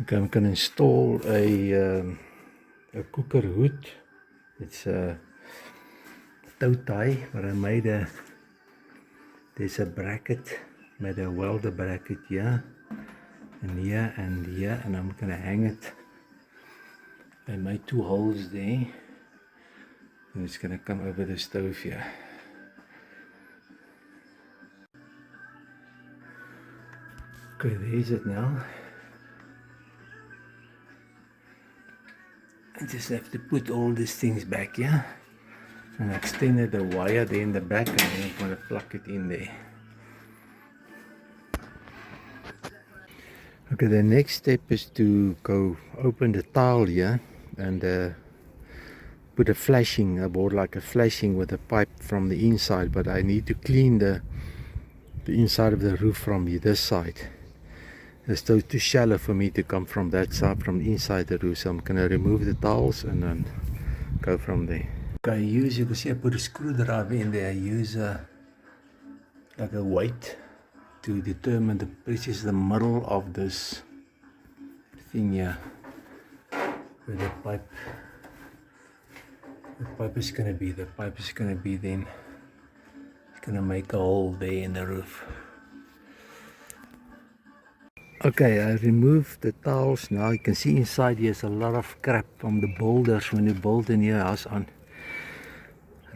Okay, I'm going to install a cooker hood. It's a toe tie, but I made there's a bracket, made a welder bracket here, and here, and here, and I'm going to hang it. I made 2 holes there, and it's going to come over the stove here. Okay, there's it now. I just have to put all these things back here, and I extended the wire there in the back, and then I'm going to plug it in there. Okay, the next step is to go open the tile here and put a flashing, a board like a flashing with a pipe from the inside, but I need to clean the inside of the roof from this side. It's too shallow for me to come from that side, from inside the roof, so I'm going to remove the tiles and then go from there. Okay, you can see I put a screwdriver in there. I use like a weight to determine this is the middle of this thing here, where the pipe is going to be. The pipe is going to be then, it's going to make a hole there in the roof. Okay, I removed the tiles. Now you can see inside here's a lot of crap from the boulders when you build a new house on.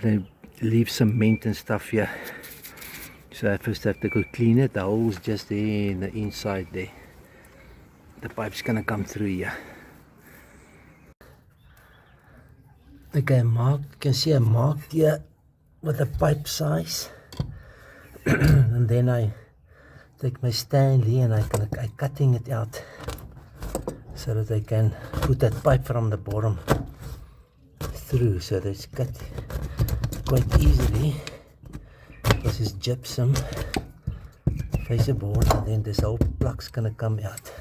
They leave cement and stuff here. So I first have to go clean it. The hole's just there in the inside there. The pipe's gonna come through here. Okay, you can see I marked here with the pipe size. And then I take my Stanley and I'm cutting it out so that I can put that pipe from the bottom through. So that's cut quite easily because it's gypsum face board, and then this whole plug's gonna come out.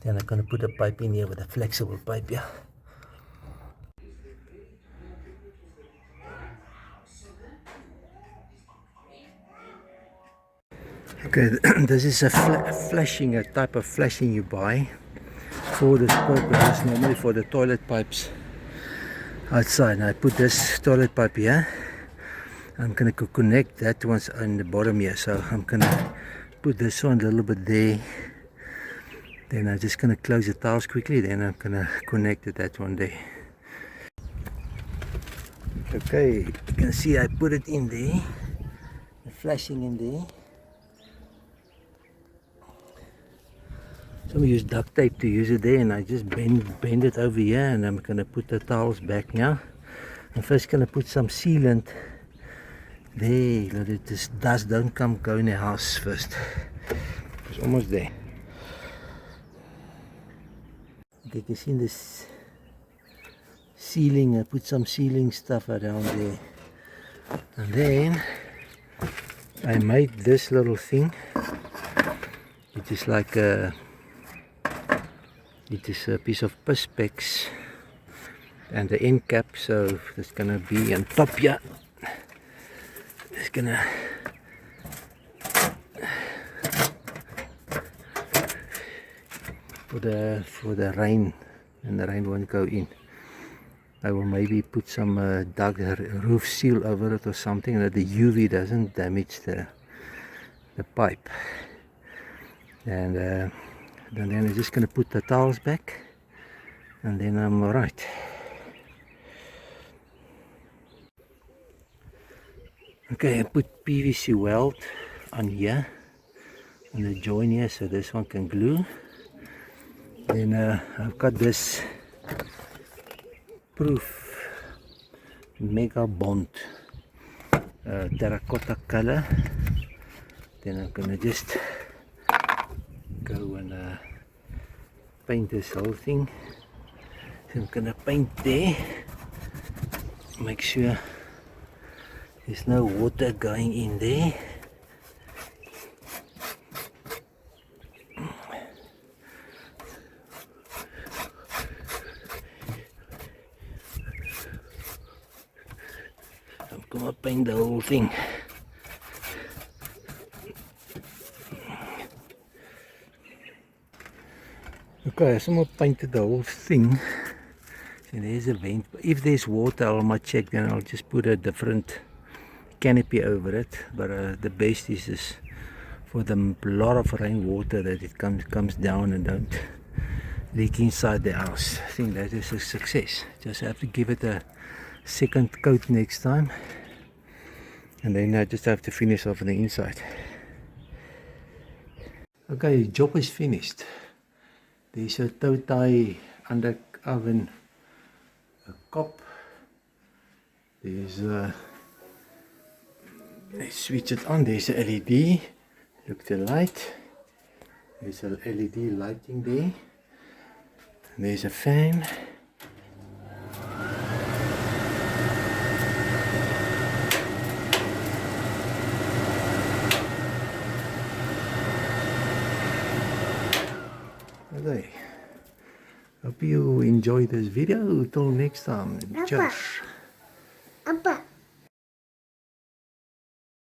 Then I'm gonna put a pipe in here with a flexible pipe here. Okay, this is a flashing, a type of flashing you buy for this purpose, normally for the toilet pipes outside. Now I put this toilet pipe here. I'm going to connect that one on the bottom here, so I'm going to put this one a little bit there. Then I'm just going to close the tiles quickly, then I'm going to connect that one there. Okay, you can see I put it in there, the flashing in there. So we use duct tape to use it there, and I just bend it over here, and I'm going to put the tiles back now. I'm first going to put some sealant there, that this dust don't go in the house first. It's almost there. Okay, you can see this ceiling, I put some ceiling stuff around there. And then I made this little thing. It is like a piece of perspex and the end cap, so it's gonna be on top here. It's gonna for the rain, and the rain won't go in. I will maybe put some roof seal over it or something, that the UV doesn't damage the pipe. And then I'm just gonna put the tiles back, and then I'm alright. Okay, I put PVC weld on here, on the joint here, so this one can glue. Then I've got this proof mega bond terracotta color. Then I'm gonna just go and paint this whole thing. So I'm gonna paint there, make sure there's no water going in there. I'm gonna paint the whole thing. Okay, I somewhat painted the whole thing. So there's a vent. If there's water, I might check, then I'll just put a different canopy over it. But the best is for the lot of rainwater that it comes down and don't leak inside the house. I think that is a success. Just have to give it a second coat next time, and then I just have to finish off on the inside. Okay, job is finished. There's a toe tie under oven, a cop. There's let's switch it on. There's a LED. Look the light. There's a LED lighting there. There's a fan. Okay. Hope you enjoy this video. Till next time. Cheers. Appa.